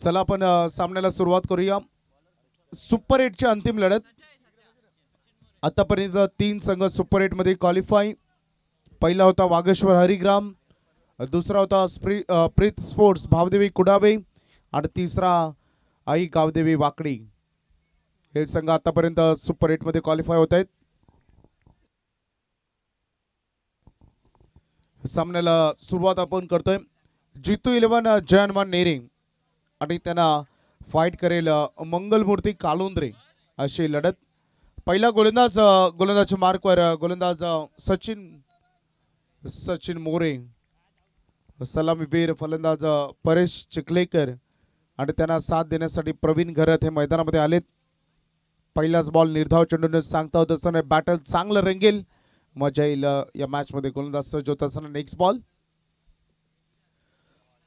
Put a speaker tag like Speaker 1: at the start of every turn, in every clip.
Speaker 1: चला आपण सामन्याला सुरुवात करूया. सुपर 8 ची अंतिम लढत. आतापर्यंत 3 संघ सुपर 8 मध्ये क्वालिफाय. पहिला होता वागेश्वर हरिग्राम, दुसरा होता प्रीत स्पोर्ट्स भावदेवी कुडावे आणि तिसरा आई गावदेवी वाकडी. हे संघ आतापर्यंत सुपर 8 मध्ये क्वालिफाय होत आहेत. सामन्याला सुरुवात आपण करतोय. जितू 11 जयनमान नेरे आणि त्यांना फाईट करेल मंगलमूर्ती कालुंद्रे अशी लढत. पहिला गोलंदाज मार्कवर गोलंदाज सचिन मोरे, सलामीवीर फलंदाज परेश चिखलेकर आणि त्यांना साथ देण्यासाठी प्रवीण घरत हे मैदानामध्ये आलेत. पहिलाच बॉल निर्धाव चेंडूने सांगता होत असताना बॅटल चांगलं रंगेल, मजा येईल या मॅच मध्ये. गोलंदाज सज्ज होत असताना नेक्स्ट बॉल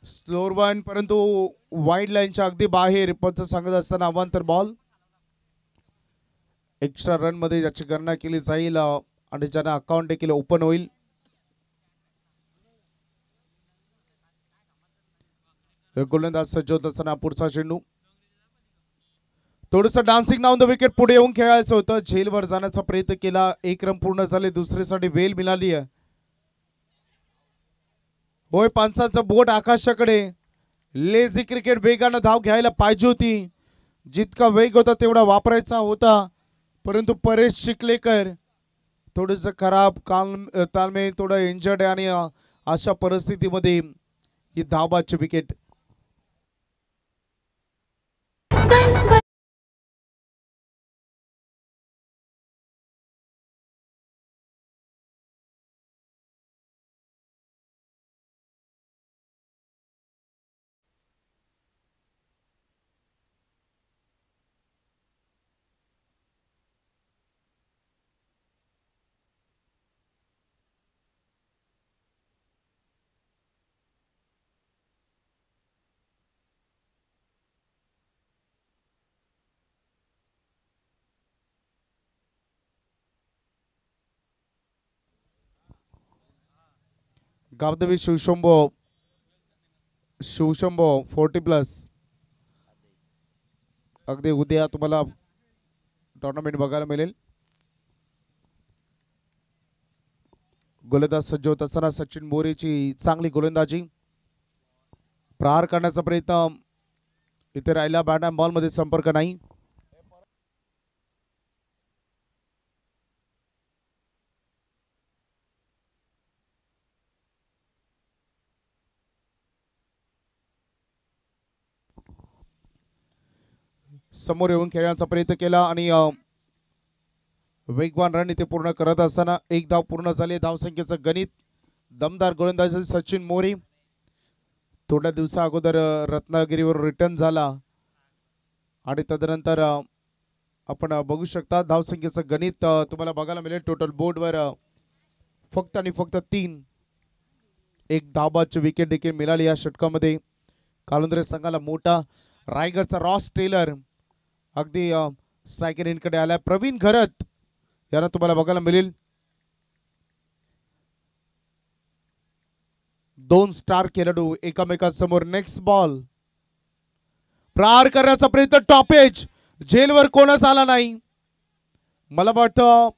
Speaker 1: स्लोअर वन, परंतु वाईड लाईनच्या अगदी बाहेर पंच सांगत असताना अवांतर बॉल. एक्स्ट्रा रन मध्ये ज्याची गणना केली जाईल आणि ज्यांना अकाउंट देखील ओपन होईल. गोलंदाज सज्ज होत असताना पुढचा चेंडू. थोडस डान्सिंग ऑन द विकेट पुढे येऊन खेळायचं होतं. झेलवर जाण्याचा प्रयत्न केला. एक रन पूर्ण झाले, दुसरीसाठी वेल मिळाली आहे. होय, पंचांचं बोट आकाशाकडे. लेझी क्रिकेट वेगानं धाव घ्यायला पाहिजे होती. जितका वेग होता तेवढा वापरायचा होता, परंतु परेश चिखलेकर थोडस खराब तालमेल, थोडं इंजर्ड आहे आणि अशा परिस्थितीमध्ये ही धावबादची विकेट. गावदेवी शिवशंभो 40+. अगदी उद्या तुम्हाला टुर्नामेंट बघायला मिळेल. गोलंदाज सज्ज होत असताना सचिन मोरेची चांगली गोलंदाजी. प्रहार करण्याचा प्रयत्न इथे राहिला. बॅट बॉल मध्ये संपर्क नाही. समोर येऊन खेळण्याचा प्रयत्न केला आणि वेगवान रन इथे पूर्ण करत असताना एक धाव पूर्ण झाली. धावसंख्येचं गणित. दमदार गोलंदाजी सचिन मोरे थोड्या दिवसा अगोदर रत्नागिरीवर रिटर्न झाला आणि तदनंतर आपण बघू शकता धावसंख्येचं गणित तुम्हाला बघायला मिळेल. टोटल बोर्डवर फक्त आणि फक्त 3. एक धावबादची विकेट देखील मिळाली या षटकामध्ये. कालुंद्रे संघाला मोठा. रायगडचा रॉस टेलर अगदी स्ट्रायकर इनकडे आलाय. प्रवीण घरत यांना तुम्हाला बघायला मिळेल. 2 स्टार खेळाडू एकामेकांसमोर. Next ball. प्रहार करण्याचा प्रयत्न. टॉपेज. झेलवर कोणच आला नाही. मला वाटतं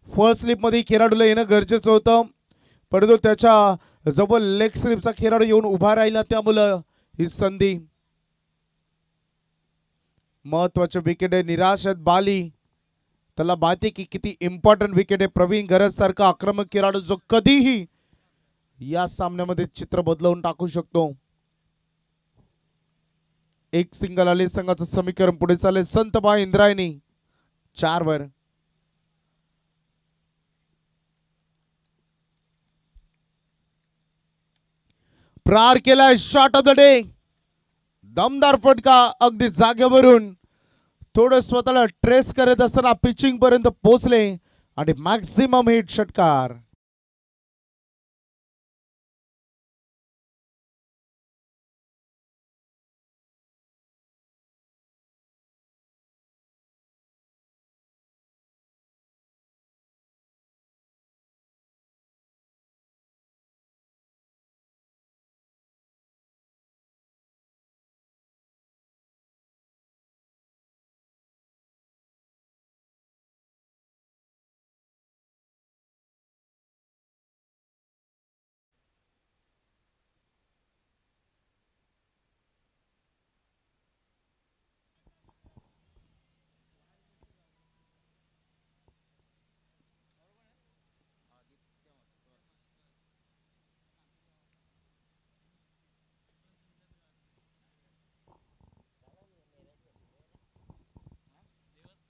Speaker 1: फर्स्ट स्लिप मध्ये खेळाडूला येणं गरजेचं होतं, परंतु त्याच्या जवळ लेग स्लिपचा खेळाडू येऊन उभा राहिला, त्यामुळं ही संधी. महत्वाचे विकेट आहे. निराश आहेत बाली. त्याला माहिती की किती इम्पॉर्टंट विकेट आहे. प्रवीण घरत सारखा आक्रमक खेळाडू जो कधीही या सामन्यामध्ये चित्र बदलवून टाकू शकतो. एक सिंगल आले. संघाचं समीकरण पुढे चालले. संतबाई इंद्रायणी 4 वर. प्रहार केलाय. Shot of the day. दमदार फटका अगदी जागेवरून. थोडं स्वतःला ट्रेस करत असताना पिचिंग पर्यंत पोहोचले आणि मॅक्सिमम हिट षटकार.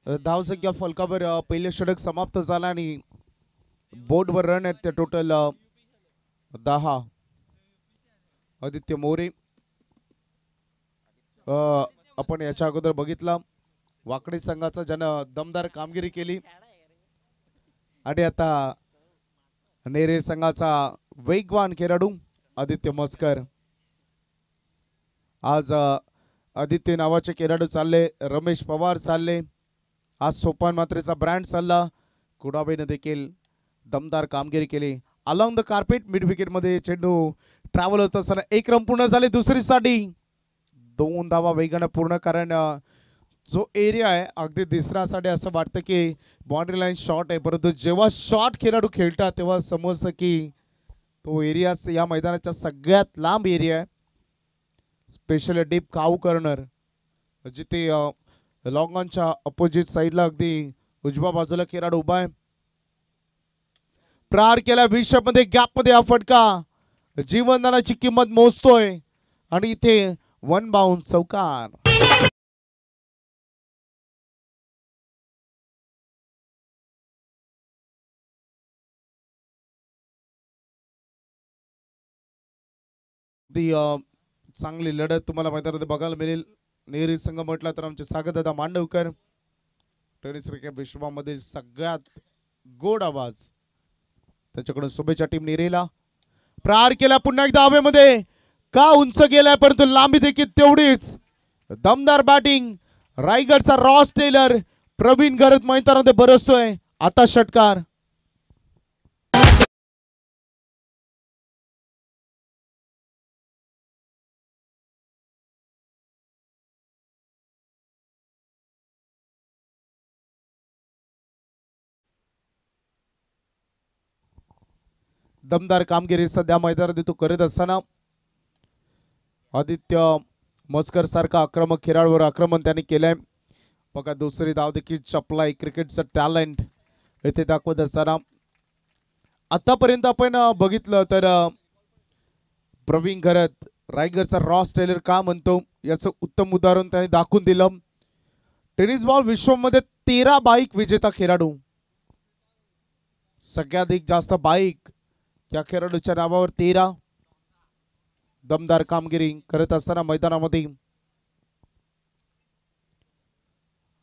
Speaker 1: धावसंख्या फलकावर पहिले षटक समाप्त झाला आणि बोर्डवर रन आहेत ते टोटल 10. आदित्य मोरे आपण याच्या अगोदर बघितलं वाकडी संघाचा ज्यानं दमदार कामगिरी केली आणि आता नेरे संघाचा वेगवान खेळाडू आदित्य मस्कर. आज आदित्य नावाचे खेळाडू चालले, रमेश पवार चालले, आज सोपान मात्रेचा ब्रँड चालला, कुडाबेने देखील दमदार कामगिरी केली. Along the carpet mid wicket मध्ये चेंडू ट्रॅव्हल होत असताना एक रन पूर्ण झाले दुसरीसाठी. 2 धावा वेगानं पूर्ण, कारण जो एरिया आहे अगदी दिसण्यासाठी असं वाटतं की बाउंड्री लाईन शॉर्ट आहे, परंतु जेव्हा शॉर्ट खेळाडू खेळतात तेव्हा समजतं की तो एरिया या मैदानाच्या सगळ्यात लांब एरिया आहे. स्पेशली डीप काऊ कॉर्नर जिथे लॉंग ऑनच्या अपोजिट साईडला अगदी उजव्या बाजूला खेळाडू उभा आहे. प्रहार केला 20 मध्ये गॅप मध्ये हा फटका जीवनदानाची किंमत मोजतोय आणि इथे 1 बाउंस चौकार. चांगली लढत तुम्हाला मैदानात बघायला मिळेल. नेहरी संघ म्हटला तर आमचे सागरदादा मांडवकर, टेनिस क्रिकेट विश्वामध्ये सगळ्यात गोड आवाज, त्याच्याकडून शुभेच्छा टीम नेरीला. प्रहार केला पुन्हा एकदा हवेमध्ये, का उंच गेलाय परंतु लांबी देखील तेवढीच. दमदार बॅटिंग रायगडचा रॉस टेलर प्रवीण गरत मैदानामध्ये बरसतोय. आता षटकार. दमदार कामगिरी सध्या मैदानात तो करत असताना आदित्य मस्कर सारखा आक्रमक खेळाडूवर आक्रमण त्यांनी केलंय. बघा दुसरी धाव देखील चपलाय. क्रिकेटचं टॅलेंट येथे दाखवत असताना आतापर्यंत आपण बघितलं तर प्रवीण गरत रायगडचा रॉस टेलर का म्हणतो याचं उत्तम उदाहरण त्यांनी दाखवून दिलं. टेनिस बॉल विश्वमध्ये 13 बाईक विजेता खेळाडू, सगळ्याधिक जास्त बाईक त्या खेळाडूच्या नावावर 13. दमदार कामगिरी करत असताना मैदानामध्ये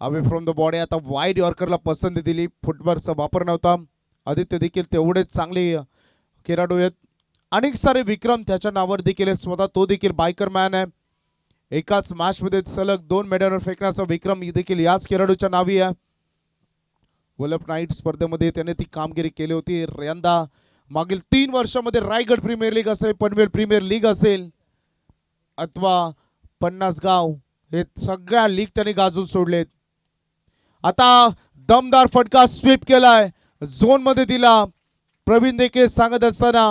Speaker 1: अवे फ्रॉम द बॉडी आता वाईड यॉर्करला पसंती दिली. फुटबॉलचा वापर नव्हता. आदित्य देखील तेवढेच चांगले खेळाडू आहेत. अनेक सारे विक्रम त्याच्या नावावर देखील स्वतः तो देखील बायकर मॅन आहे. एकाच मॅच मध्ये सलग 2 मेडल फेकण्याचा विक्रम देखील याच खेळाडूच्या नावी आहे. वल्लभ नाईट स्पर्धेमध्ये त्याने ती कामगिरी केली होती. यंदा मागील 3 वर्षामध्ये रायगड प्रीमियर लीग असेल, पनवेल प्रीमियर लीग असेल अथवा 50 गाव, हे सगळ्या लीग त्यांनी गाजून सोडलेत. आता दमदार फटका स्वीप केलाय, झोन मध्ये दिला. प्रवीण देखील सांगत असताना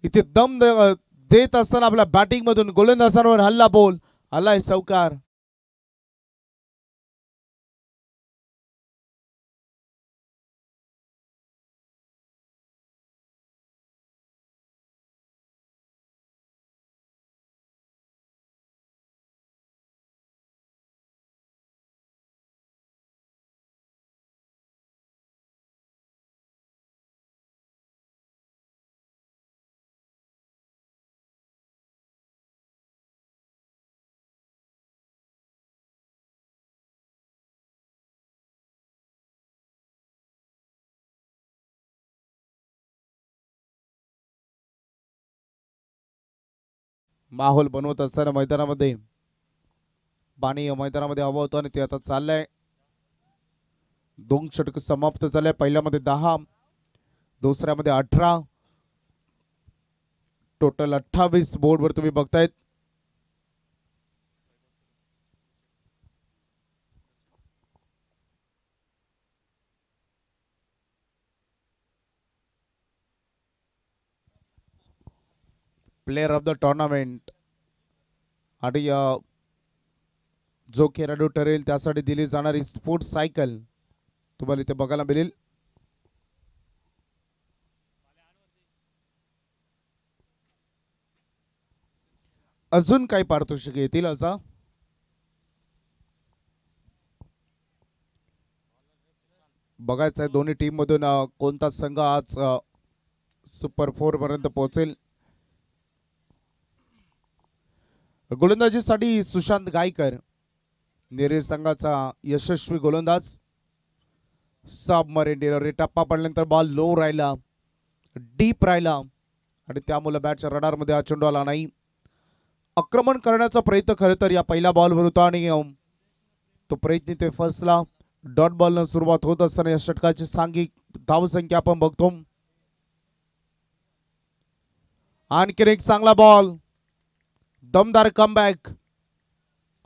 Speaker 1: इथे दम देत असताना आपल्या बॅटिंग मधून गोलंदाजांवर हल्ला बोल आलाय चौकार. माहोल बनवत असताना मैदानामध्ये पाणी मैदानामध्ये हवं होतं आणि ते आता चाललंय. 2 षटक समाप्त झाले. पहिल्यामध्ये 10, दुसऱ्यामध्ये 18, टोटल 28 बोर्डवर तुम्ही बघतायत. प्लेयर ऑफ द टुर्नामेंट आणि जो खेळाडू ठरेल त्यासाठी दिली जाणारी स्पोर्ट्स सायकल तुम्हाला इथे बघायला मिळेल. अजून काही पारितोषिक येतील असा बघायचं आहे दोन्ही टीम मधून कोणता संघ आज सुपर 4 पर्यंत पोहोचेल. गोलंदाजीसाठी सुशांत गायकर नेरे संघाचा यशस्वी गोलंदाज. सबमरीन डिलिव्हरी टप्पा पडल्यानंतर बॉल लो राहिला, डीप राहिला आणि त्यामुळे बॅटच्या रडारमध्ये हा चेंडू आला नाही. आक्रमण करण्याचा प्रयत्न खरं तर या पहिल्या बॉलवर होता आणि तो प्रयत्न ते फसला. डॉट बॉलनं सुरुवात होत असताना या षटकाची सांघिक धावसंख्या आपण बघतो. आणखीन एक चांगला बॉल, दमदार कमबॅक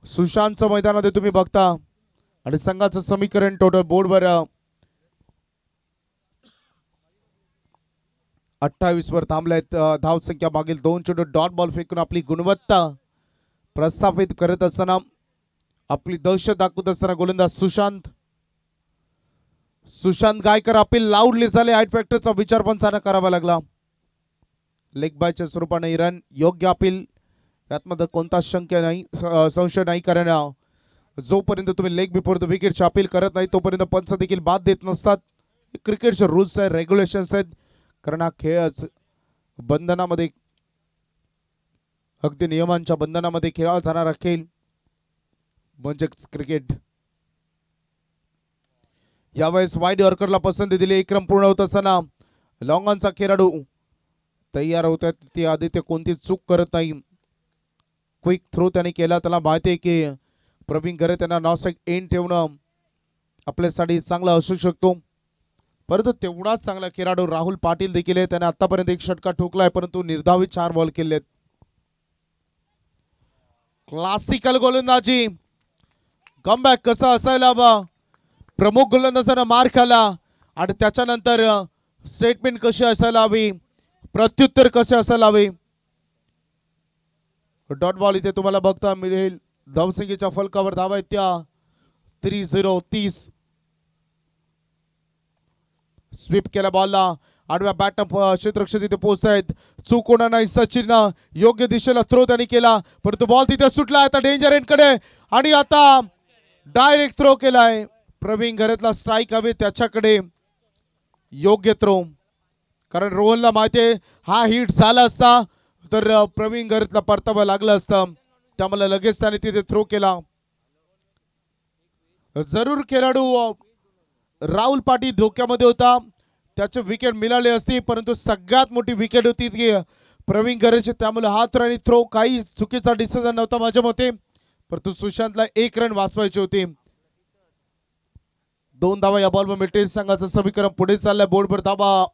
Speaker 1: सुशांतचं मैदानामध्ये तुम्ही बघता आणि संघाचं समीकरण टोटल बोर्डवर 28 वर थांबलेत. धावसंख्या मागील 2 चेंडू डॉट बॉल फेकून आपली गुणवत्ता प्रस्थापित करत असताना, आपली दहशत दाखवत असताना गोलंदाज सुशांत गायकर अपील लाऊडली झाले. हाईट फॅक्टरचा विचार पण चांगला करावा लागला. लेग बायच्या स्वरूपाने रन योग्य अपील, यातमध्ये कोणता संशय नाही. कारण जोपर्यंत तुम्ही लेग बिफोर द विकेटची अपील करत नाही तोपर्यंत पंच देखील बाद देत नसतात. क्रिकेटचे रूल्स आहेत, रेग्युलेशन्स आहेत. कारण हा खेळच बंधनामध्ये, अगदी नियमांच्या बंधनामध्ये खेळला जाणारा खेळ म्हणजेच क्रिकेट. यावेळेस वाईड यॉर्करला पसंती दिली. एक रन पूर्ण होत असताना लॉंग ऑनचा खेळाडू तयार होतात. ती आदित्य कोणती चूक करत नाही. क्विक थ्रो त्याने केला. त्याला माहिती आहे की प्रवीण घरे त्यांना नॉस्ट्राईक एंड ठेवणं आपल्यासाठी चांगलं असू शकतो. परंतु तेवढाच चांगला खेळाडू राहुल पाटील देखील आहे. त्याने आतापर्यंत एक षटका ठोकलाय परंतु निर्धावित 4 बॉल केलेत. क्लासिकल गोलंदाजी, कमबॅक कसा असायला हवा, प्रमुख गोलंदाजांना मार खाला आणि त्याच्यानंतर स्टेटमेंट कशी असायला हवी, प्रत्युत्तर कसे असायला हवे. डॉट बॉल इथे तुम्हाला बघता मिळेल. धावसंख्येच्या फलकावर धावा आहेत त्या 30. स्वीप केला बॉलला, आडव्या बॅटनं क्षेत्ररक्षक तिथे पोहोचतायत. चूक होणार नाही. सचिन योग्य दिशेला थ्रो त्यांनी केला परंतु बॉल तिथे सुटला. आता डेंजर एंडकडे आणि आता डायरेक्ट थ्रो केलाय. प्रवीण घरेतला स्ट्राईक हवे त्याच्याकडे. योग्य थ्रो, कारण रोहनला माहिती आहे हा हिट झाला असता तर प्रवीण घरेतला परतावा लागला असतं. त्यामुळे लगेच त्याने तिथे थ्रो केला. जरूर खेळाडू राहुल पाटील धोक्यामध्ये होता, त्याचे विकेट मिळाले असती परंतु सगळ्यात मोठी विकेट होती की प्रवीण घरेची. त्यामुळे हा थ्रो आणि थ्रो काही चुकीचा डिसिजन नव्हता माझ्या मते. परंतु सुशांतला 1 रन वाचवायचे होते. 2 धावा या बॉलवर मिळतील. संघाचं समीकरण पुढे चाललंय. बोर्डवर धावा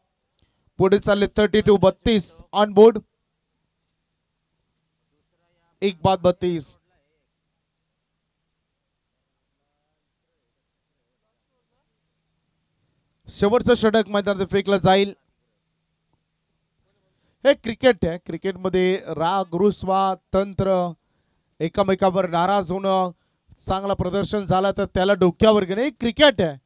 Speaker 1: पुढे चालले 32 ऑन बोर्ड. 1 बाद 32. शेवटचं षटक मैदानात फेकलं जाईल. हे क्रिकेट आहे. क्रिकेटमध्ये राग, रुसवा, तंत्र, एकामेकावर नाराज होणं, चांगला प्रदर्शन झाला तर त्याला डोक्यावर घेणं, हे क्रिकेट आहे.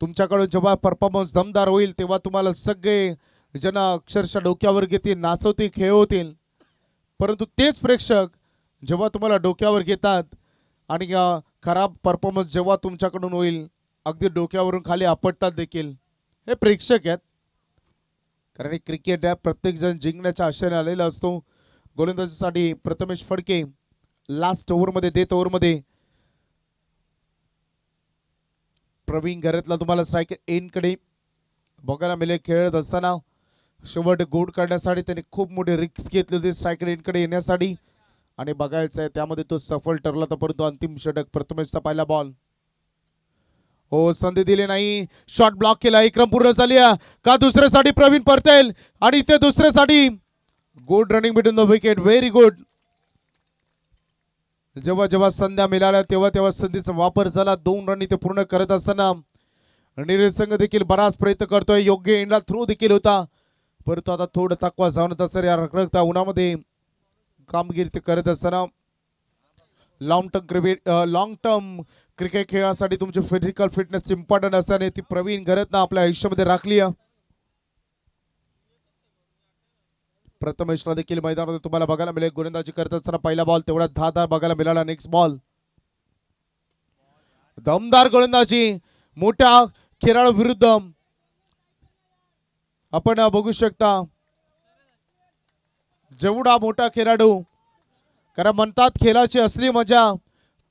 Speaker 1: तुमच्याकडून जेव्हा परफॉर्मन्स दमदार होईल तेव्हा तुम्हाला सगळे जण अक्षरशः डोक्यावर घेतील, नाचवतील, खेळवतील. परंतु तेच प्रेक्षक जेव्हा तुम्हाला डोक्यावर घेतात आणि खराब परफॉर्मन्स जेव्हा तुमच्याकडून होईल अगदी डोक्यावरून खाली आपटतात देखील. हे प्रेक्षक आहेत. कारण हे क्रिकेट आहे. प्रत्येक जण जिंकण्याच्या आशेने आलेला असतो. गोलंदाजीसाठी प्रथमेश फडके लास्ट ओव्हरमध्ये, डेथ ओव्हरमध्ये प्रवीण घरेतला तुम्हाला स्ट्राईक एंडकडे बघायला मिळेल. खेळत असताना शेवट गोड करण्यासाठी त्यांनी खूप मोठी रिस्क घेतली होती स्ट्राईक एंडकडे येण्यासाठी आणि बघायचं आहे त्यामध्ये तो सफल ठरला. तर परंतु अंतिम षटक प्रथमेशचा पहिला बॉल. हो, संधी दिली नाही. शॉट ब्लॉक केला. 1 रन पूर्ण झाली का दुसऱ्यासाठी प्रवीण परतेल आणि इथे दुसऱ्यासाठी good running between the wicket. Very good. जेव्हा जेव्हा संध्या मिळाल्या तेव्हा तेव्हा संधीचा वापर झाला. 2 रन इथे पूर्ण करत असताना निरेश संघ देखील बराच प्रयत्न करतोय. योग्य एंडला थ्रो देखील होता परंतु आता थोडं थकवा जाणवत असतं या रखरखत्या उन्हामध्ये कामगिरी ते करत असताना. लॉंग टर्म क्रिकेट खेळासाठी तुमची फिजिकल फिटनेस इम्पॉर्टंट असताना ती प्रवीण घरेतनं आपल्या आयुष्यामध्ये राखली. प्रथमेशला देखील मैदानामध्ये तुम्हाला बघायला मिळेल. गोलंदाजी करत असताना पहिला बॉल तेवढा धारदार बघायला मिळाला. नेक्स्ट बॉल दमदार गोलंदाजी, मोठ्या खेळाडू विरुद्ध आपण बघू शकता जेवढा मोठा खेळाडू, कारण म्हणतात खेळाची असली मजा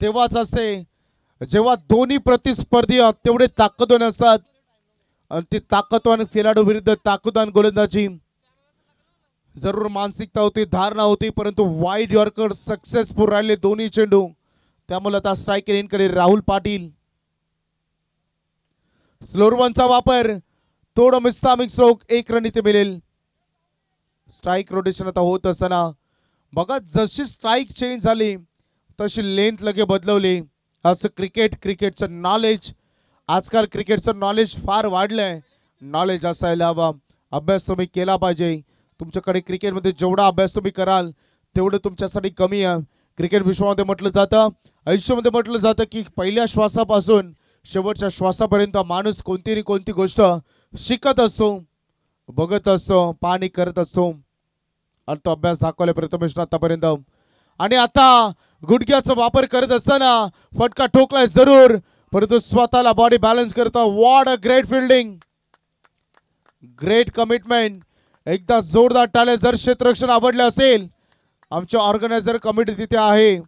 Speaker 1: तेव्हाच असते जेव्हा दोन्ही प्रतिस्पर्धी तेवढे ताकदवान असतात आणि ते ताकदवान खेळाडू विरुद्ध ताकदवान गोलंदाजी. जरूर मानसिकता होती, धारणा होती, परंतु वाईड यॉर्कर सक्सेसफुल राहिले दोन्ही चेंडू. त्यामुळे आता स्ट्राईक रेंजकडे राहुल पाटील. स्लोअर वनचा वापर, थोडं मिस्तामिक स्ट्रोक, 1 रन इथे मिळेल. स्ट्राईक रोटेशन आता होत असताना बघा जशी स्ट्राईक चेंज झाली तशी लेंथ लगे बदलवली. असं क्रिकेटचं नॉलेज, आजकाल क्रिकेटचं नॉलेज फार वाढलंय. नॉलेज असायला हवं, अभ्यास तुम्ही केला पाहिजे. तुमच्याकडे क्रिकेटमध्ये जेवढा अभ्यास तुम्ही कराल तेवढं तुमच्यासाठी कमी आहे. क्रिकेट विश्वामध्ये म्हटलं जातं, आयुष्यामध्ये म्हटलं जातं की पहिल्या श्वासापासून शेवटच्या श्वासापर्यंत माणूस कोणती गोष्ट शिकत असतो, बघत असतो, पाहणी करत असतो. आणि तो अभ्यास दाखवला प्रथमेश आतापर्यंत. आणि आता गुडघ्याचा वापर करत असताना फटका ठोकलाय जरूर, परंतु स्वतःला बॉडी बॅलन्स करता. What a great fielding, great commitment. एकदा जोरदार टाळ्या जर क्षेत्ररक्षण आवडले असेल. आमच्या ऑर्गनायझर कमिटी तिथे आहे.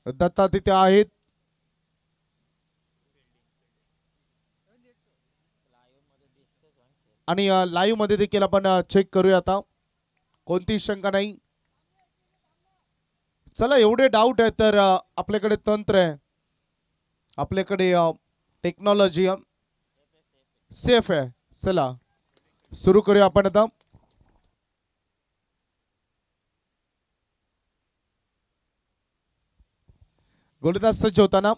Speaker 1: दत्ता तिथे आहेत आणि लाईव्ह मध्ये देखील आपण चेक करूया. आता कोणती शंका नाही. चला, एवढे डाऊट आहे तर आपल्याकडे तंत्र आहे, आपल्याकडे टेक्नॉलॉजी सेफ आहे. चला सुरू करूया आपण आता. गोलंदाज सज्ज होताना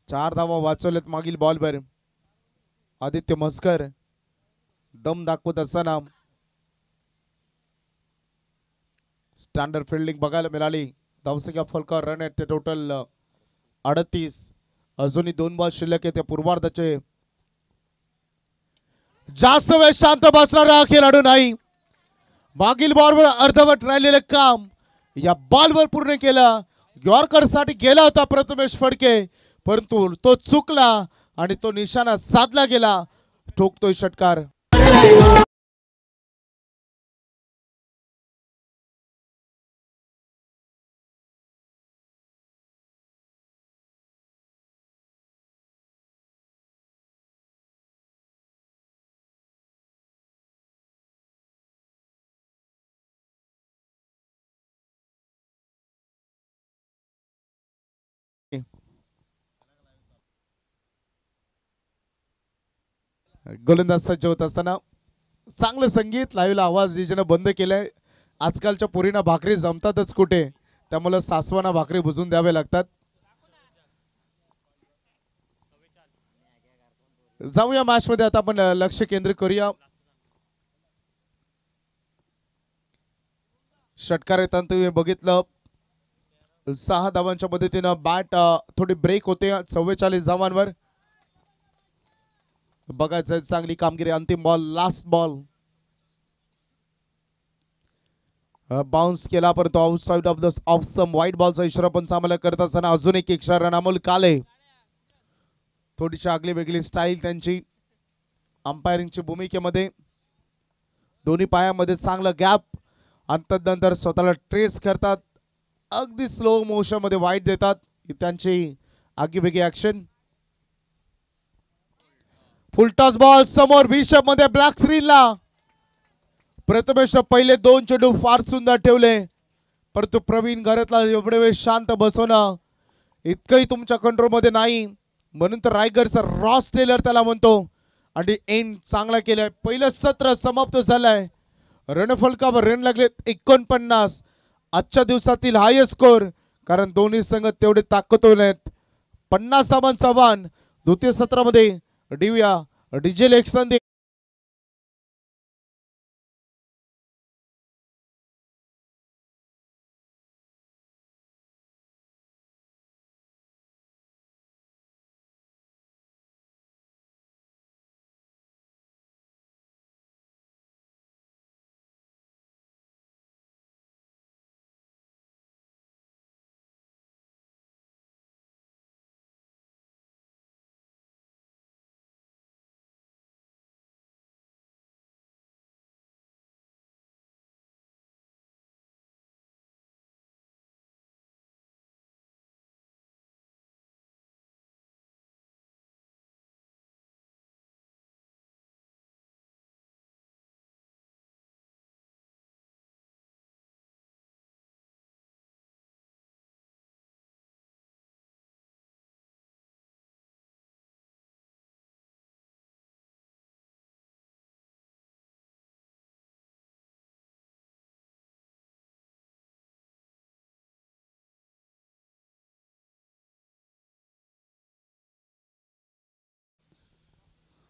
Speaker 1: 4 धावा वाचवल्यात मागील बॉलवर. आदित्य म्हसकर दम दाखवत असताना स्टँडर्ड फिल्डिंग बघायला मिळाली. धावसंख्या फलका, रन आहेत ते टोटल 38. अजूनही 2 बॉल शिल्लक आहे. त्या पूर्वार्धाचे जास्त वेळ शांत बसणारा खेळाडू नाही. मागील बॉलवर अर्धवट राहिलेलं काम या बॉलवर पूर्ण केलं. यॉर्कर साठी गेला होता प्रथमेश फडके, परंतु तो चुकला आणि तो निशाणा साधला गेला. ठोकतोय षटकार. गोलंदाज सज्ज होत असताना चांगलं संगीत, लाईव्हला आवाज डीजेनं बंद केलाय. आजकालच्या पोरींना भाकरी जमतातच कुठे, त्यामुळे सासवाना भाकरी बुजून द्यावे लागतात. जाऊया मॅच मध्ये आता आपण लक्ष केंद्रित करूया. षटकार येताना तुम्ही बघितलं 6 धावांच्या मदतीनं बॅट थोडी ब्रेक होते 44 धावांवर. बघायचं चांगली कामगिरी. अंतिम बॉल, लास्ट बॉल बाउन्स केला, परंतु outside off the off some white बॉलचा इशारा पण सामना करत असताना अजून एक एक्स्ट्रा रन अमोल काले. थोडीशी आगली वेगळी स्टाईल त्यांची अंपायरिंगची भूमिकेमध्ये. दोन्ही पायामध्ये चांगला गॅप आणि तदनंतर स्वतःला ट्रेस करतात. अगदी स्लो मोशन मध्ये वाईट देतात. त्यांची आगीवेगळी ऍक्शन. फुलटॉस बॉल समोर विशप मध्ये ब्लॅक स्क्रीनला. प्रथमेश पहिले 2 चेंडू फार सुंदर ठेवले, परंतु प्रवीण घरातला एवढे वेळ शांत बसवणं इतकंही तुमच्या कंट्रोल मध्ये नाही. म्हणून तर रायगडचा रॉस टेलर त्याला म्हणतो. आणि एंड चांगला केलाय. पहिलं सत्र समाप्त झालंय. रणफलकावर रन लागलेत 49. आजच्या दिवसातील हायेस्ट स्कोर, कारण दोन्ही संघ तेवढे ताकदवान आहेत. 50 धावांचा आव्हान द्वितीय सत्रामध्ये डिव्या डीजे लेख संधी.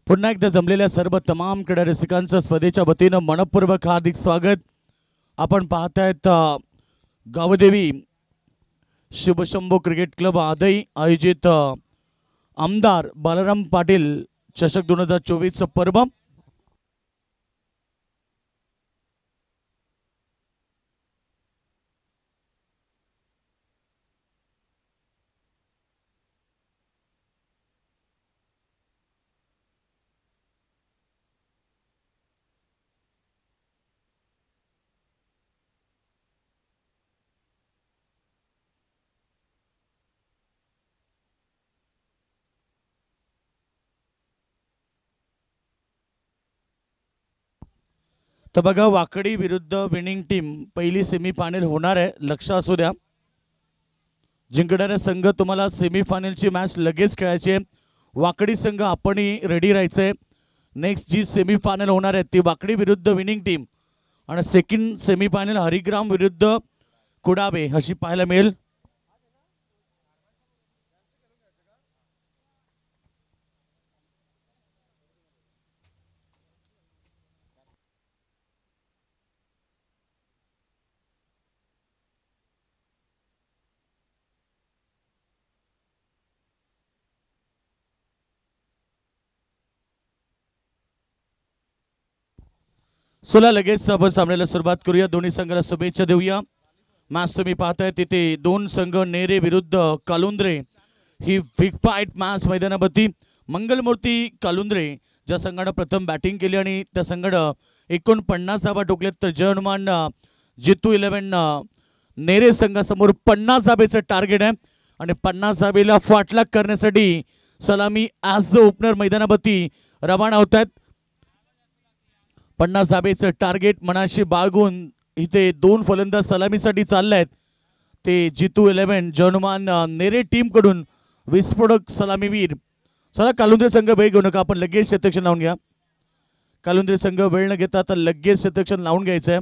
Speaker 2: पुन्हा एकदा जमलेल्या सर्व तमाम क्रीडा रसिकांचं स्पर्धेच्या वतीनं मनपूर्वक हार्दिक स्वागत. आपण पाहतायत गावदेवी शुभशंभू क्रिकेट क्लब आदई आयोजित आमदार बालाराम पाटील चषक 2024 पर्व. तर बघा, वाकडी विरुद्ध विनिंग टीम पहिली सेमीफायनल होणार आहे, लक्ष असू द्या. जिंकणारा संघ तुम्हाला सेमीफायनलची मॅच लगेच खेळायची आहे. वाकडी संघ आपणही रेडी राहायचंय. नेक्स्ट जी सेमीफायनल होणार आहे ती वाकडी विरुद्ध विनिंग टीम आणि सेकंड सेमीफायनल हरिग्राम विरुद्ध कुडाबे अशी पाहायला मिळेल. चला लगेच आपण सामन्याला सुरुवात करूया. दोन्ही संघाला शुभेच्छा देऊया. मॅच तुम्ही पाहताय तिथे दोन संघ नेरे विरुद्ध कालुंद्रे ही बिग फाईट मॅच मैदानावरती. मंगलमूर्ती कालुंद्रे ज्या संघानं प्रथम बॅटिंग केली आणि त्या संघानं 49 धावा ठोकल्यात, तर जय हनुमान जितू 11 नेरे संघासमोर 50 धाबेचं टार्गेट आहे आणि 50 धाबेला फाटलाग करण्यासाठी सलामी ॲज द ओपनर मैदानावरती रवाना होत आहेत. 50 धाबेचं टार्गेट मनाशी बाळगून इथे दोन फलंदाज सलामीसाठी चालले आहेत. ते जितू 11 जनुमान नेरे टीम कडून विस्फोटक सलामीवीर. चला कालुंद्रे संघ वेळ घेऊ नका, आपण लगेच शतक्षण लावून घ्या. कालुंद्रे संघ वेळ न घेता आता लगेच शतक्षण लावून घ्यायचंय.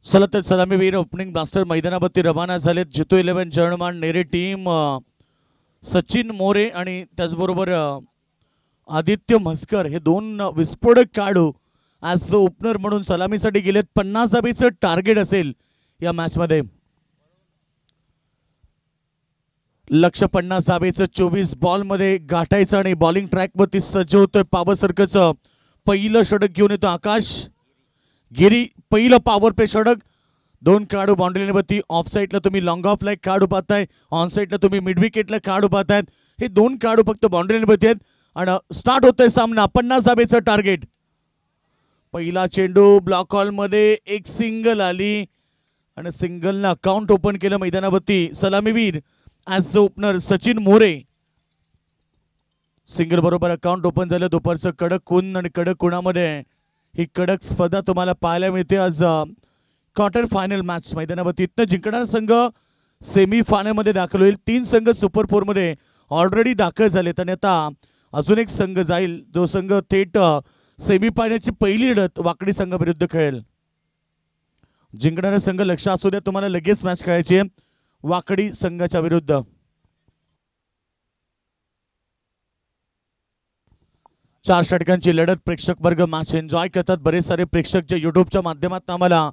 Speaker 2: चला तर सलामीवीर ओपनिंग ब्लास्टर मैदानावरती रवाना झालेत. जितू 11 जर्मन नेरे टीम सचिन मोरे आणि त्याचबरोबर आदित्य म्हस्कर हे दोन विस्फोटक खेळाडू ॲज द ओपनर म्हणून सलामीसाठी गेलेत. 50 धाबेचं टार्गेट असेल या मॅच मध्ये. लक्ष 50 धाबेचं 24 बॉल मध्ये गाठायचं आणि बॉलिंग ट्रॅक वरती सज्ज होतोय. पॉवर सर्कलचं पहिलं षटक घेऊन येतो आकाश गिरी. पहिलं पॉवर पे षटक. दोन खेळाडू बाउंड्रीवरती. ऑफ साईडला तुम्ही लॉंग ऑफला एक खेळाडू पाहताय, ऑन साईडला तुम्ही मिड विकेटला खेळाडू पाहतायत. हे दोन खेळाडू फक्त बाउंड्रीवरती आहेत आणि स्टार्ट होतोय सामना. 50 धाबेचं टार्गेट. पहिला चेंडू ब्लॉक हॉल मध्ये एक सिंगल आली आणि सिंगलनं अकाउंट ओपन केलं मैदानावरती सलामीवीर as the opener Sachin More. Single बरोबर अकाउंट ओपन झालं. दुपारचं कडक ऊन आणि कडक उन्हामध्ये ही कडक स्पर्धा तुम्हाला पाहायला मिळते. आज क्वार्टर फायनल मॅच मैदानावरती. इथनं जिंकणारा संघ सेमी फायनल मध्ये दाखल होईल. 3 संघ सुपर 4 मध्ये ऑलरेडी दाखल झालेत आणि आता अजून एक संघ जाईल जो संघ थेट सेमी फायनलची पहिली लढत वाकडी संघ विरुद्ध खेळेल. जिंकणारा संघ लक्ष असू द्या, तुम्हाला लगेच मॅच खेळायची आहे वाकडी संघाच्या विरुद्ध. चार षटकांची लढत. प्रेक्षक वर्ग मॅच एन्जॉय करतात. बरेच सारे प्रेक्षक जे युट्यूबच्या माध्यमातून आम्हाला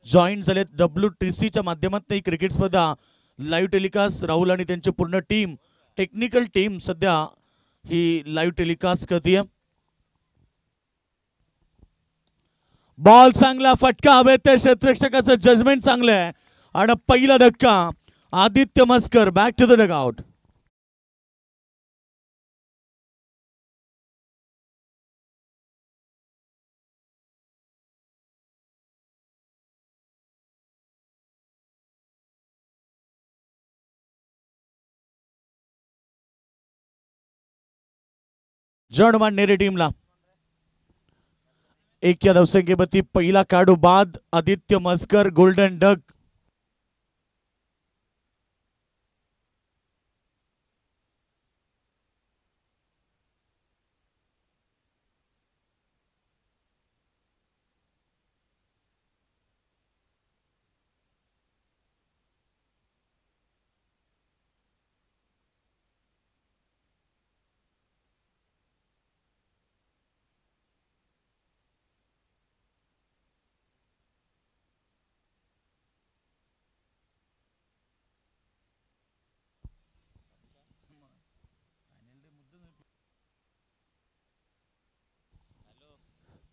Speaker 2: जॉईन झालेत. WTCच्या माध्यमातून ही क्रिकेट स्पर्धा लाईव्ह टेलिकास्ट राहुल आणि त्यांची पूर्ण टीम टेक्निकल टीम सध्या ही लाईव्ह टेलिकास्ट करते. बॉल चांगला फटका हवे ते क्षेत्ररक्षकाचं जजमेंट चांगलं आहे आणि पहिला धक्का Aditya Maskar back to the dugout. जर्मन नेरे टीमला. एक या धावसंख्येवरती पहिला खेळाडू बाद आदित्य मस्कर गोल्डन डक.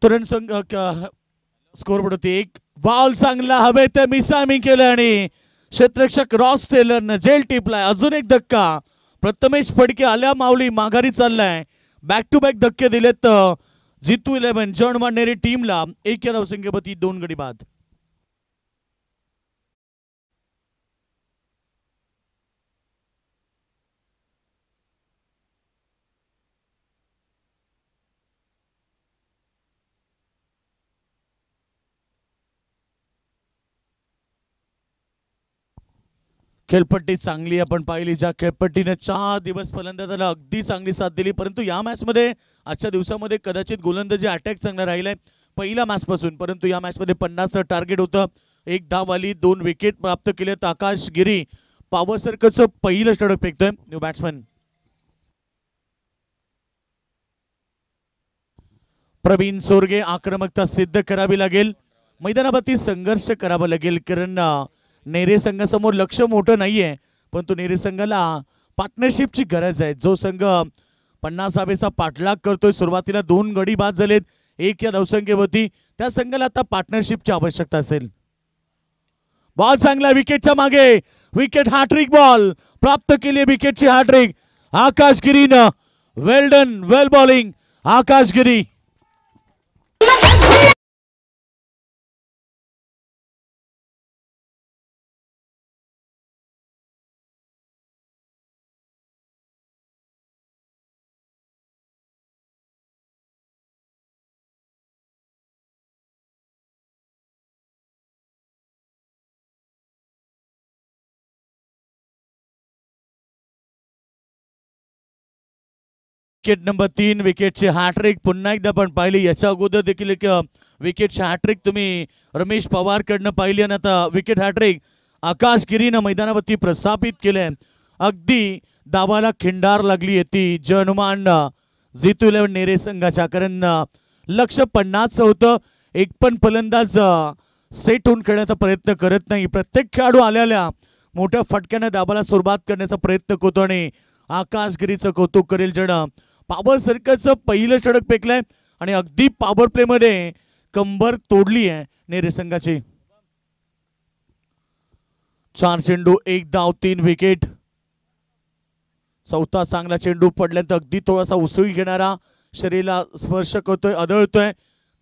Speaker 2: तुरंत संघ स्कोर पडते एक. बॉल चांगला हवेत मिसामी केलं आणि क्षेत्ररक्षक रॉस टेलरनं जेल टिपलाय. अजून एक धक्का. प्रथमेश फडके आल्या माऊली माघारी चाललाय. बॅक टू बॅक धक्के दिलेत जितू 11 जर्मन नेरे टीमला. एक या धावसंख्येवरती 2 गडी बाद. खेळपट्टी चांगली आपण पाहिली. ज्या खेळपट्टीने 4 दिवस फलंदाजाला अगदी चांगली साथ दिली, परंतु या मॅच मध्ये आजच्या दिवसामध्ये कदाचित गोलंदाजी अटॅक चांगला राहिलाय पहिल्या मॅच पासून. परंतु या मॅच मध्ये 50चं टार्गेट होतं. 1 धाव आली, 2 विकेट प्राप्त केलेत. आकाश गिरी पॉवर सर्कलचं पहिलं षटक फेकतोय न्यू बॅट्समन. प्रवीण सोरगे आक्रमकता सिद्ध करावी लागेल. मैदानावरती संघर्ष करावा लागेल, कारण नेरे संघासमोर लक्ष मोठं नाहीये, परंतु नेरे संघाला पार्टनरशिपची गरज आहे. जो संघ 50 धावेचा पाठलाग करतोय, सुरुवातीला 2 गडी बाद झालेत 1 या धावसंख्येवरती, त्या संघाला आता पार्टनरशिपची आवश्यकता असेल. बॉल चांगला विकेटच्या मागे. विकेट हॅट्रिक बॉल प्राप्त केली. विकेटची हॅट्रिक आकाश गिरीनं. वेल डन, वेल बॉलिंग आकाश गिरी. विकेट नंबर 3 विकेटची हॅट्रिक पुन्हा एकदा पण पाहिली. याच्या अगोदर देखील एक विकेटची हॅट्रिक तुम्ही रमेश पवार कडनं पाहिली आणि आता विकेट हॅट्रिक आकाश गिरीनं मैदानावरती प्रस्थापित केले. अगदी दाबाला खिंडार लागली येते जर्मन जितू 11 नेरे संघाच्या, कारण लक्ष 50चं होतं. एक पण फलंदाज सेट होऊन खेळण्याचा प्रयत्न करत नाही. प्रत्येक खेळाडू आल्याला मोठ्या फटक्याने दाबाला सुरुवात करण्याचा प्रयत्न करतो आणि आकाश गिरीचं कौतुक करेल जण पॉवर सर्कलचं पहिलं षटक फेकलंय आणि अगदी पॉवर प्ले मध्ये कंबर तोडली आहे नेरे संघाची. 4 चेंडू 1 धाव 3 विकेट. चौथा चांगला चेंडू पडल्यानंतर अगदी थोडासा उसळी घेणारा, शरीराला स्पर्श करतोय, आदळतोय.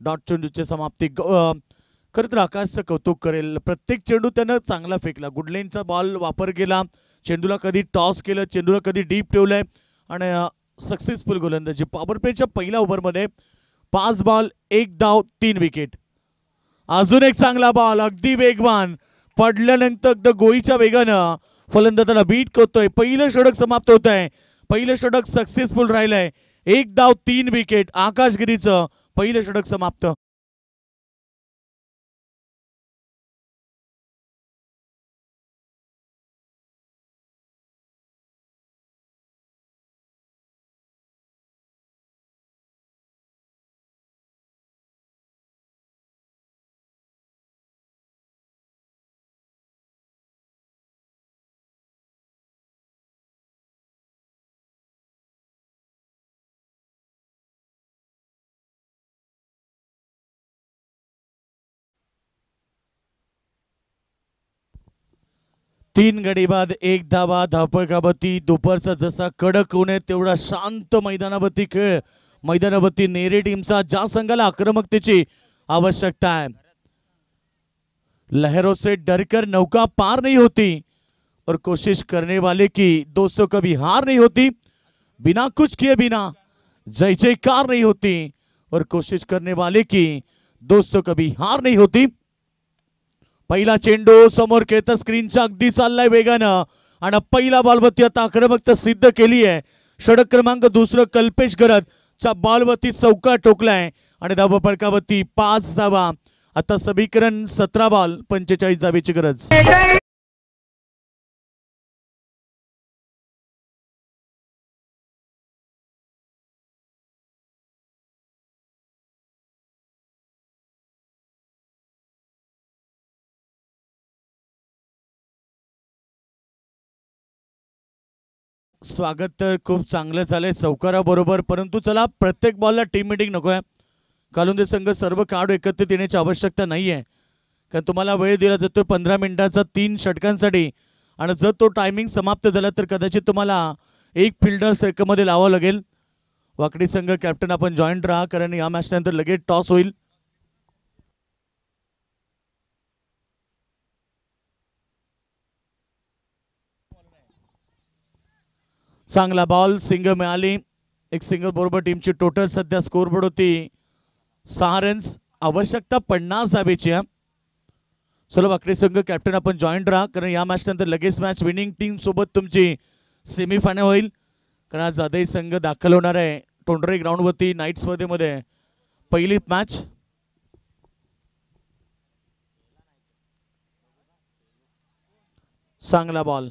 Speaker 2: डॉट चेंडूची समाप्ती. खरं तर आकाशचं कौतुक करेल. प्रत्येक चेंडू त्यानं चांगला फेकला. गुडलेनचा बॉल वापर केला. चेंडूला कधी टॉस केलं, चेंडूला कधी डीप ठेवलंय आणि सक्सेसफुल गोलंदाजी. पॉवर प्लेच्या पहिल्या ओव्हरमध्ये 5 बॉल 1 धाव 3 विकेट. अजून एक चांगला बॉल अगदी वेगवान पडल्यानंतर अगदी गोळीच्या वेगानं फलंदाजाला बीट करतोय. पहिलं षटक समाप्त होत आहे. पहिलं षटक सक्सेसफुल राहिलंय. 1 धाव 3 विकेट. आकाश गिरीचं पहिलं षटक समाप्त. तीन गडी बाद 1 धावा. धावपळकावरती दुपारचा जसा कडक ऊन आहे तेवढा शांत मैदानावरती खेळ. मैदानावरती नेरे टीमचा ज्या संघाला आक्रमकतेची आवश्यकता है. लहरों से डरकर नौका पार नहीं होती और कोशिश करने वाले की दोस्तों कभी हार नहीं होती. बिना कुछ किए बिना जय जयकार नहीं होती और कोशिश करने वाले की दोस्तों कभी हार नहीं होती. पहिला चेंडू समोर खेळता स्क्रीनच्या अगदी चाललाय वेगानं आणि पहिला बॉलवरती आता आक्रमकता सिद्ध केली आहे. षटक क्रमांक दुसरं कल्पेश गरज च्या बॉलवरती चौका ठोकलाय आणि धावा फलकावरती 5 धावा. आता समीकरण 17 बॉल 45 धावेची गरज. स्वागत तर खूप चांगलं झालंय चौकाराबरोबर, परंतु चला प्रत्येक बॉलला टीम मीटिंग नकोय. कालुंदे संघ सर्व कार्ड एकत्रित येण्याची आवश्यकता नाहीये, कारण तुम्हाला वेळ दिला जातो 15 मिनिटांचा 3 षटकांसाठी. आणि जर तो टायमिंग समाप्त झाला तर कदाचित तुम्हाला एक फिल्डर सेकंडमध्ये लावावं लागेल. वाकडी संघ कॅप्टन आपण जॉईंट राहा, कारण या मॅच नंतर लगेच टॉस होईल. चांगला बॉल, सिंगल मिळाली. एक सिंगल बरोबर टीमची टोटल सध्या स्कोरबोर्ड होती 6 रन्स. आवश्यकता 50 धावेची. चलो वाकडी संघ कॅप्टन आपण जॉईंट राहा, कारण या मॅच नंतर लगेच मॅच विनिंग टीम सोबत तुमची सेमीफायनल होईल. कारण आज जाधव संघ दाखल होणार आहे टोंडरे ग्राउंडवरती नाईट स्पर्धेमध्ये पहिली मॅच. चांगला बॉल,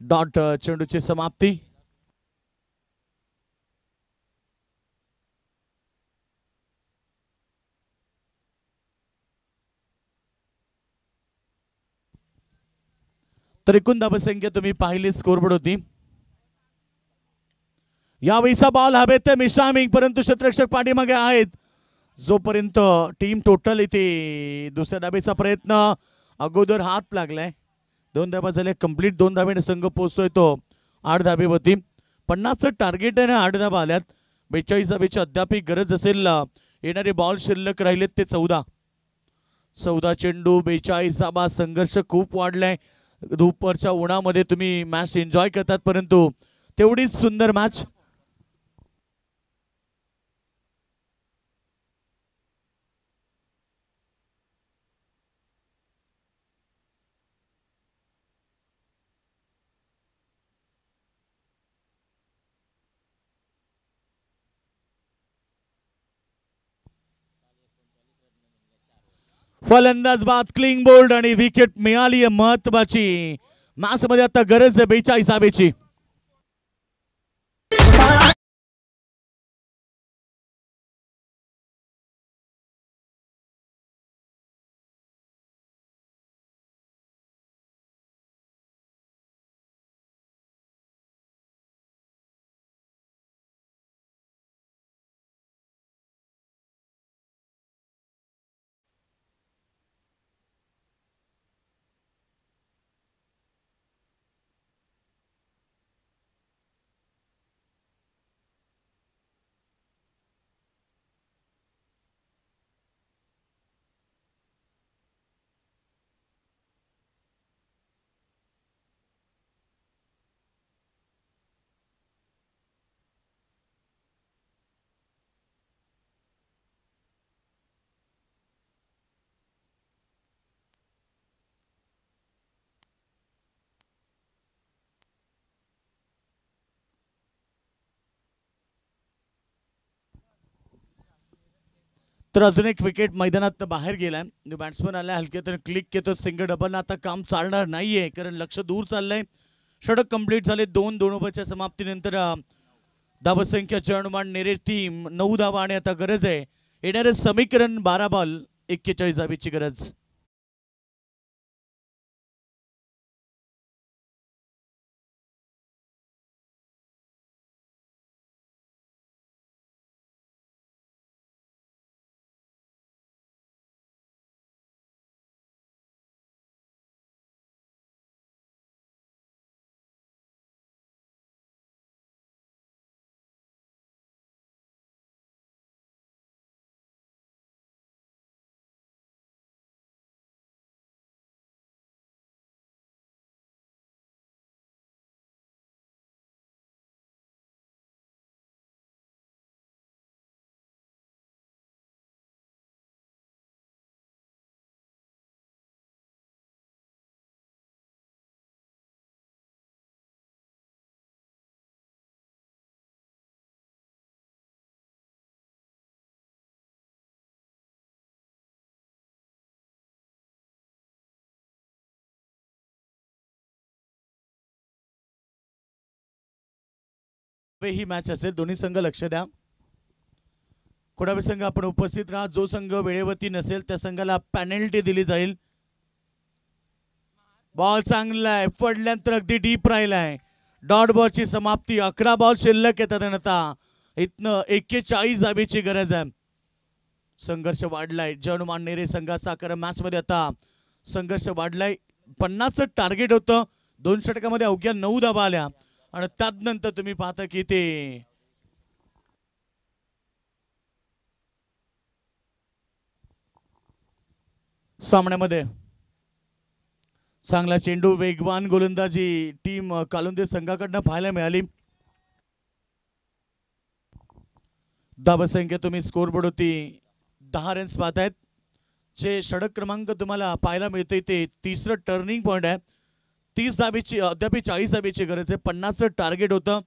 Speaker 2: डॉट, चेंडूची समाप्ती. तर एकूण धावसंख्या तुम्ही पाहिली स्कोरबोर्ड होती. यावेळीचा बॉल हवेत मिश्रामिंग, परंतु क्षेत्ररक्षक पाठीमागे आहेत. जोपर्यंत टीम टोटल इथे दुसऱ्या धावेचा प्रयत्न, अगोदर हात लागलाय. 2 धावा झाले कंप्लीट. 2 धावेने संघ पोहोचतोय तो 8 धावेवरती. 50चं टार्गेट आहे ना, 8 धावा आल्यात. 42 धावेची अद्याप गरज असेल. येणारे बॉल शिल्लक राहिलेत ते 14 चेंडू 42 धावा. संघर्ष खूप वाढलाय. दुपारच्या उन्हामध्ये तुम्ही मॅच एन्जॉय करतात, परंतु तेवढीच सुंदर मॅच. फलंदाज बाद, क्लीन बोल्ड आणि विकेट मिळाली आहे महत्वाची. मॅच मध्ये आता गरज आहे 42 धावेची. तर अजून एक विकेट मैदानात बाहेर गेलाय. बॅट्समन आलाय, हलक्यातून क्लिक केतो सिंगल डबल. आता काम चालणार नाहीये, कारण लक्ष दूर चाललंय. षटक कंप्लीट झाले. 2 ओव्हरच्या समाप्तीनंतर धावसंख्या अनुमान नेरे टीम 9 धावा आणि आता गरज आहे येणारे समीकरण 12 बॉल 41 धावेची गरज. ही मॅच असेल. दोन्ही संघ लक्ष द्या. कोणावे संघ आपण उपस्थित राहा. जो संघ वेळेवरती नसेल त्या संघाला पेनल्टी दिली जाईल. बॉल चांगला आहे, पडल्यानंतर अगदी डीप राहिलाय. डॉट बॉलची समाप्ती. 11 बॉल शिल्लक येतात. आता इथनं 41 धाबेची गरज आहे. संघर्ष वाढलाय. जनुमान नेरे संघाचा कारण मॅच मध्ये आता संघर्ष वाढलाय. 50चं टार्गेट होतं. 2 षटकामध्ये अवघ्या 9 धाबा आल्या आणि त्यानंतर तुम्ही पाहता की ते सामन्यामध्ये चांगला चेंडू, वेगवान गोलंदाजी टीम कालुंदे संघाकडनं पाहायला मिळाली. धावसंख्या तुम्ही स्कोरबोर्ड होती 10 रन्स पाहतायत. जे षटक क्रमांक तुम्हाला पाहायला मिळते ते तिसरं टर्निंग पॉईंट आहे. 30 धाबेची अद्याप 40 धाबेची गरज आहे. 50चं टार्गेट होतं.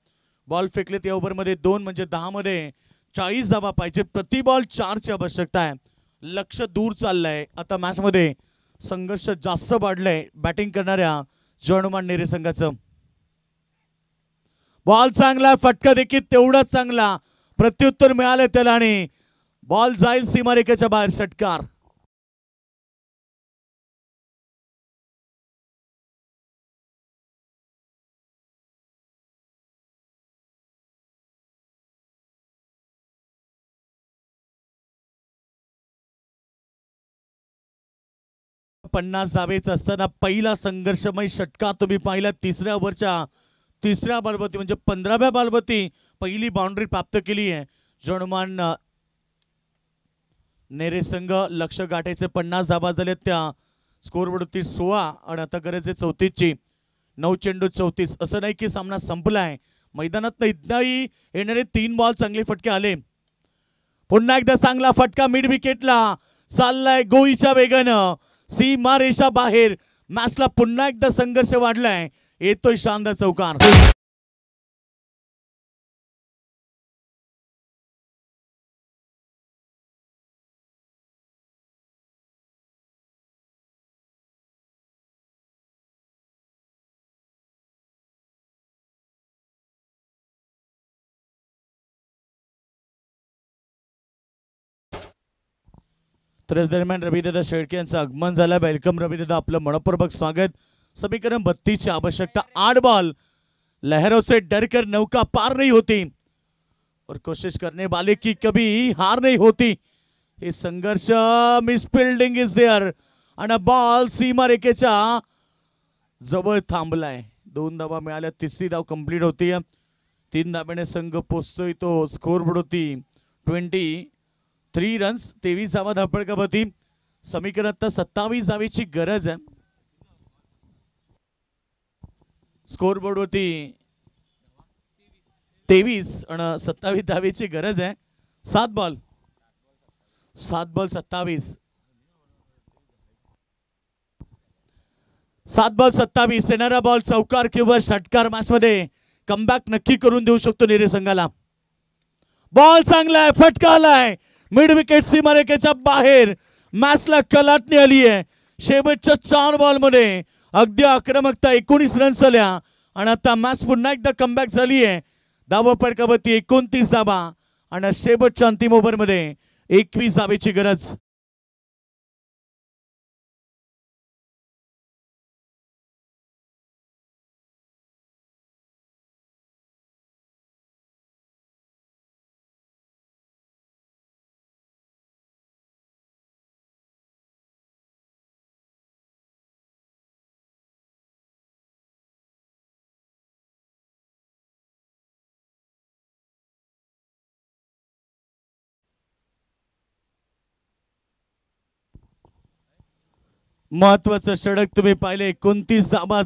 Speaker 2: बॉल फेकले त्या ओव्हरमध्ये 2 म्हणजे 10 मध्ये 40 धाबा पाहिजे. प्रति बॉल 4ची आवश्यकता आहे. लक्ष दूर चाललंय. आता मॅच मध्ये संघर्ष जास्त वाढलाय बॅटिंग करणाऱ्या जनुमान नेरे संघाचं. बॉल चांगला, फटका देखील तेवढाच चांगला. प्रत्युत्तर मिळाले त्याला आणि बॉल जाईल सीमारेखेच्या बाहेर. षटकार. पन्नास धावेच असताना पहिला संघर्षमय षटकार तुम्ही पाहिला. तिसऱ्या ओव्हरच्या तिसऱ्या बॉलवरती म्हणजे 15व्या बॉलवरती पहिली बाउंड्री प्राप्त केली आहे जनुमान नेरे संघ. लक्ष गाठायचे 50 धाबा झाले. त्या स्कोरवरती 16 आणि आता गरज आहे 34ची. 9 चेंडू 34. असं नाही की सामना संपलाय. मैदानात इथनाही येणारे 3 बॉल चांगले फटके आले. पुन्हा एकदा चांगला फटका मिड विकेटला चाललाय गोळीच्या वेगानं. सीमा रेषा बाहेर. मॅचला पुन्हा एकदा संघर्ष वाढलाय. येतोय शानदार चौकार. तर इस दरम्यान रविदादा शेळके यांचं आगमन झालं. वेलकम रविदादा, आपलं मनपूर्वक स्वागत. समीकरण 32 ची आवश्यकता. 8 बॉल. लहरों से डरकर नौका पार नहीं होती और कोशिश करने वाले की कभी हार नहीं होती. हे संघर्ष. मिस फिल्डिंग इज देअर आणि बॉल सीमा रेखेच्या जवळ थांबलाय. 2 धावा मिळाल्या. तिसरी धाव कंप्लीट होती. 3 धाब्याने संघ पोचतोय. तो स्कोरबोर्ड होती 23 रन्स. 23 धावा धापडकावरती. समीकरण आता 27 धावेची गरज आहे. स्कोरबोर्ड वरती 23 आणि 27 धावेची गरज आहे. 7 बॉल 27. 7 बॉल 27. येणारा बॉल चौकार किंवा षटकार मॅच मध्ये कमबॅक नक्की करून देऊ शकतो नेरे संघाला. बॉल चांगला आहे, फटका आलाय मिड विकेट सीमारेखेच्या बाहेर. मॅचला कलाटणी आली आहे. शेवटच्या 4 बॉल मध्ये अगदी आक्रमकता. 19 रन्स आल्या आणि आता मॅच पुन्हा एकदा कमबॅक झाली आहे. धावा फटकावरती 29 धावा आणि शेवटच्या अंतिम ओव्हर मध्ये 21 धावेची गरज. महत्वाचं षटक तुम्ही पाहिले. 29 धावा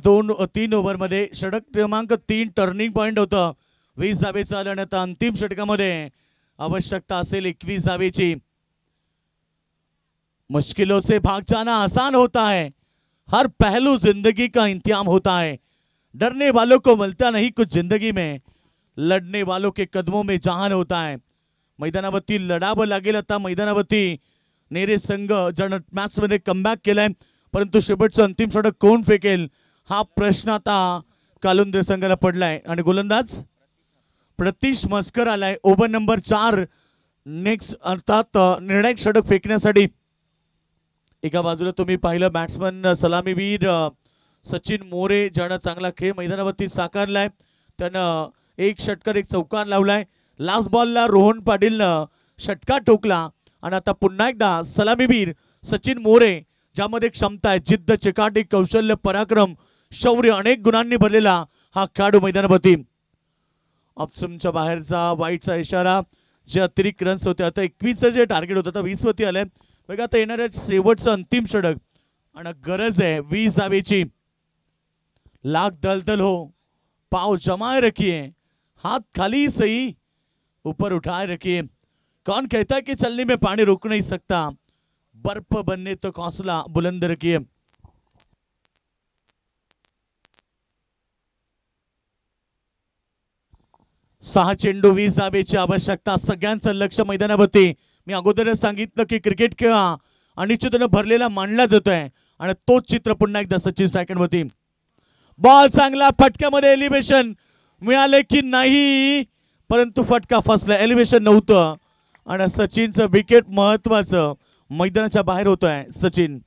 Speaker 2: 3 ओव्हर मध्ये. षटक क्रमांक 3 टर्निंग पॉइंट होतं. 20 धावेचं आलं आणि आता अंतिम षटकामध्ये आवश्यकता असेल 21 धावेची. मुश्किलों से भाग जाना आसान होता है. हर पहलू जिंदगी का इंतजाम होता है. डरने वालों को मिलता नहीं कुछ जिंदगी में. लढणे वालों के कदमों में जहान होता है. मैदानावरती लढावं लागेल. आता मैदानावरती नेरे संघ ज्यानं मॅच मध्ये कमबॅक केलाय, परंतु शेवटचं अंतिम षटक कोण फेकेल हा प्रश्न आता कालुंदे संघाला पडलाय. आणि गोलंदाज प्रतीश मस्कर आलाय ओव्हर नंबर 4 नेक्स्ट अर्थात निर्णायक षटक फेकण्यासाठी. एका बाजूला तुम्ही पाहिलं बॅट्समन सलामीवीर सचिन मोरे ज्यानं चांगला खेळ मैदानावरती साकारलाय. त्यानं एक षटकार एक चौकार लावलाय. लास्ट बॉलला रोहन पाटीलनं षटकार ठोकला आणि आता पुन्हा एकदा सलामीवीर सचिन मोरे ज्यामध्ये क्षमता आहे, जिद्द, चिकाटी, कौशल्य, पराक्रम, शौर्य अनेक गुणांनी भरलेला हा खेळाडू मैदानावरती. ऑफस्टमच्या बाहेरचा वाईटचा इशारा. जे अतिरिक्त रन्स होते आता 21चं जे टार्गेट होतं आता 20 वरती आलंय. बघा आता येणाऱ्या शेवटचं अंतिम षटक आणि गरज आहे 20 धावेची. लाख दलदल हो, पाव जमाए रखिए, हाथ खाली सही ऊपर उठाए रखिए. कौन कहता है कि चलने में पानी रोक नहीं सकता, बर्फ बनने तो हौसला बुलंद रखिए. सहा चेंडू 20 धावेची आवश्यकता. सगळ्यांचं लक्ष मैदानावरती. मी अगोदरच सांगितलं की क्रिकेट खेळ अनिश्चिततेने भरलेला मानला जातोय आणि तोच चित्र पुन्हा एकदा सचिन स्ट्रायकरवरती. बॉल चांगला फटक्यामध्ये एलिव्हेशन मिळाले की नाही, परंतु फटका फसला, एलिव्हेशन नव्हतं आणि सचिनचं विकेट महत्वाचं मैदानाच्या बाहेर होतोय सचिन.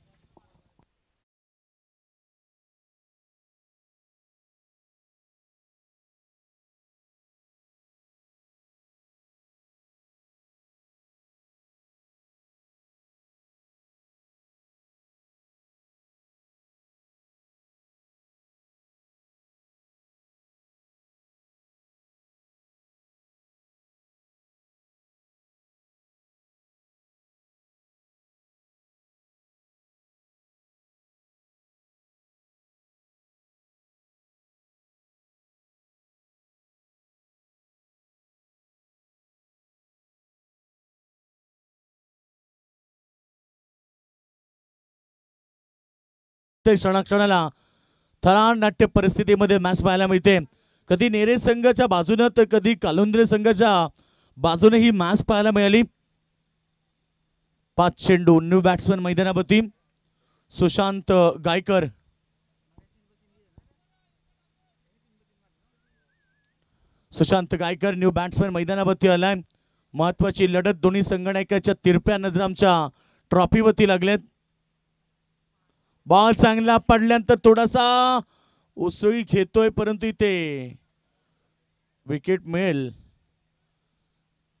Speaker 2: ते क्षणाक्षणाला थरार नाट्य परिस्थितीमध्ये मॅच पाहायला मिळते. कधी नेरे संघाच्या बाजूने तर कधी कालुंद्रे संघाच्या बाजूने ही मॅच पाहायला मिळाली. 5 चेंडू न्यू बॅट्समन मैदानावरती सुशांत गायकर. सुशांत गायकर न्यू बॅट्समन मैदानावरती आलाय. महत्वाची लढत दोन्ही संघनायकाच्या तिरप्या नजर आमच्या ट्रॉफीवरती लागलेत. बॉल चांगला पडल्यानंतर थोडासा उसळी घेतोय परंतु इथे विकेट मिळेल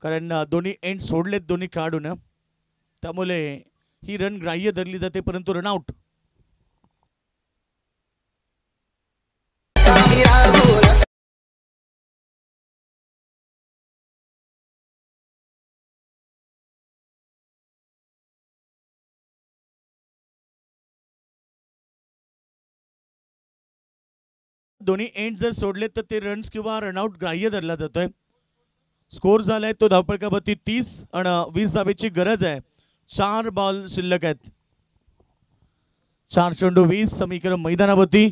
Speaker 2: कारण दोन्ही एंड सोडलेत दोन्ही खेळाडून, त्यामुळे ही रन ग्राह्य धरली जाते परंतु रनआउट. दोन्ही एंड जर सोडले तर ते रन्स किंवा रनआउट ग्राह्य धरला जातोय. स्कोर झालाय तो धावपळकावरती 30 आणि 20 धावेची गरज आहे. 4 बॉल शिल्लक आहेत. 4 चेंडू 20 समीकरण मैदानावरती.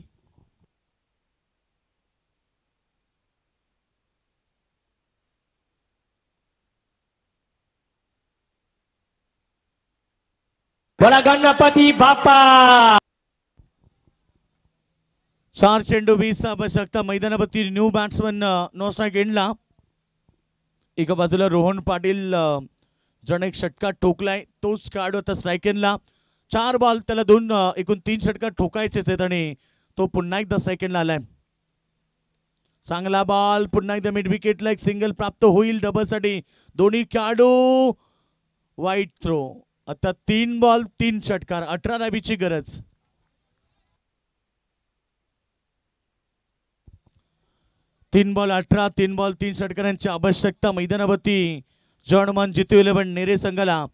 Speaker 3: बोला गणपती बाप्पा.
Speaker 2: 4 चेंडू 20 आवश्यकता मैदानावरती. न्यू बॅट्समन नो स्ट्राईक एंडला. एका बाजूला रोहन पाटील ज्याने एक षटकार ठोकलाय तोच खेळाडू आता स्ट्राईक एंडला. 4 बॉल त्याला एकूण 3 षटकार ठोकायचेच आहेत आणि तो पुन्हा एकदा स्ट्राईक एंडला आलाय. चांगला बॉल पुन्हा एकदा मिड विकेटला एक सिंगल प्राप्त होईल डबल साठी. दोन्ही खेळाडू वाईट थ्रो. आता 3 बॉल 3 षटकार 18 धावेची गरज. तीन बॉल 18 3 बॉल 3 षटकारांची आवश्यकता मैदानावरती. जर्मन जितू 11 नेरे संघाला.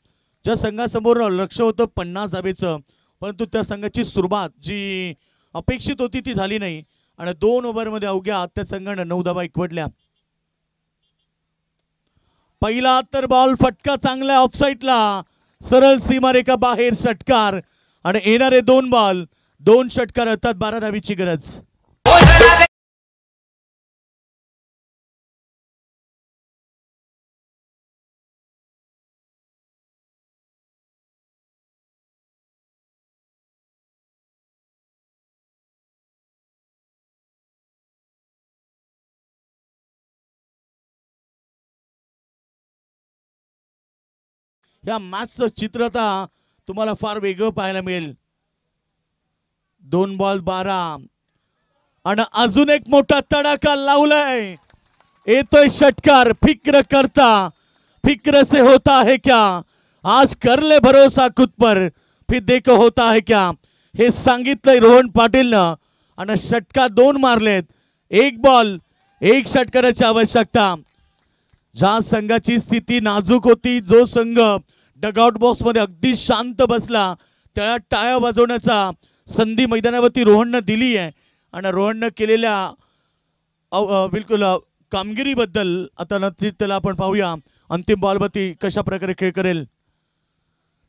Speaker 2: ज्या संघासमोर लक्ष होतं 50 धावेचं परंतु त्या संघाची सुरुवात जी अपेक्षित होती ती झाली नाही आणि 2 ओव्हरमध्ये अवघ्या त्या संघाने 9 धावा एकवटल्या. पहिला तर बॉल फटका चांगला ऑफसाईडला सरळ सीमारेखा बाहेर षटकार आणि येणारे 2 बॉल 2 षटकार अर्थात 12 धावेची गरज. ह्या मॅचचं चित्र आता तुम्हाला फार वेगळं पाहायला मिळेल. 2 बॉल 12 आणि अजून एक मोठा तडाखा लावलाय. येतोय षटकार. फिक्र से होता है क्या, आज कर ले भरोसा खुद पर, फिर देखो होता है क्या, हे सांगितलंय रोहन पाटीलनं. आणि षटका 2 मारलेत. 1 बॉल 1 षटकाराची आवश्यकता. ज्या संघाची स्थिती नाजूक होती, जो संघ डगआउट बॉक्स मध्ये अगदी शांत बसला, त्याला टाळ्या वाजवण्याचा संधी मैदानावरती रोहननं दिली आहे. आणि रोहननं केलेल्या बिलकुल कामगिरीबद्दल आता नक्कीच त्याला आपण पाहूया अंतिम बॉलवरती कशा प्रकारे खेळ करेल.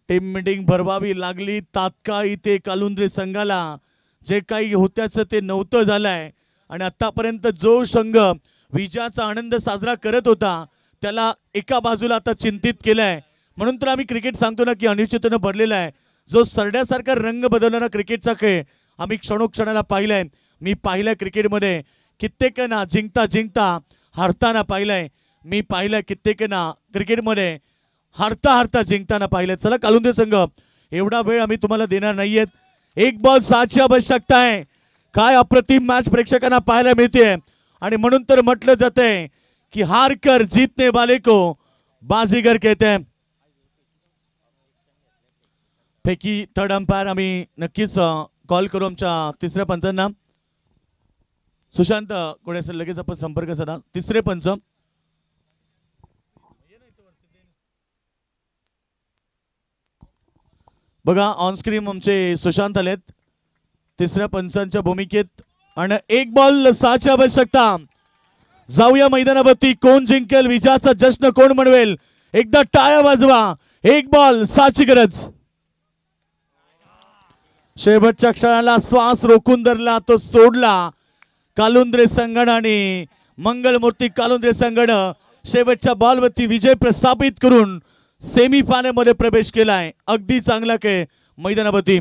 Speaker 2: टीम मीटिंग भरवावी लागली तात्काळ इथे कालुंद्रे संघाला. जे काही होत्याचं ते नव्हतं झालंय. आणि आतापर्यंत जो संघ विजयाचा आनंद साजरा करत होता त्याला एका बाजूला आता चिंतित केलंय. म्हणून तर आम्ही क्रिकेट सांगतो ना की अनिश्चिततेनं भरलेला आहे. जो सरड्यासारखा रंग बदलणारा क्रिकेटचा खेळ आम्ही क्षणोक्षणाला पाहिलाय. मी पाहिलंय क्रिकेटमध्ये कित्येकांना जिंकता हारताना पाहिलंय. मी पाहिलंय कित्येकांना क्रिकेटमध्ये हारता जिंकताना पाहिलंय. चला कालुंदे संघ, एवढा वेळ आम्ही तुम्हाला देणार नाहीयेत. 1 बॉल 6ची आवश्यकता आहे. काय अप्रतिम मॅच प्रेक्षकांना पाहायला मिळते. आणि म्हणून तर म्हटलं जातंय की हार कर जीतने वाले को बाजीगर कहते हैं. पैकी थर्ड अंपायर आम्ही नक्कीच कॉल करू आमच्या तिसऱ्या पंचांना. सुशांत कोळे सर, लगेच आपण संपर्क साधा. तिसरे पंच बघा, ऑन स्क्रीन आमचे सुशांत आलेत तिसऱ्या पंचांच्या भूमिकेत. आणि 1 बॉल 6ची आवश्यकता. जाऊया मैदानावरती. कोण जिंकेल, विजयाचा जश्न कोण मनवेल, एकदा टाळ्या वाजवा. 1 बॉल 6ची गरज. शेवटच्या क्षणाला श्वास रोखून धरला, तो सोडला कालुंद्रे संघानं. आणि मंगलमूर्ती कालुंद्रे संघानं शेवटच्या बॉलवरती विजय प्रस्थापित करून सेमीफायनल मध्ये प्रवेश केलाय. अगदी चांगला खेळ मैदानावरती.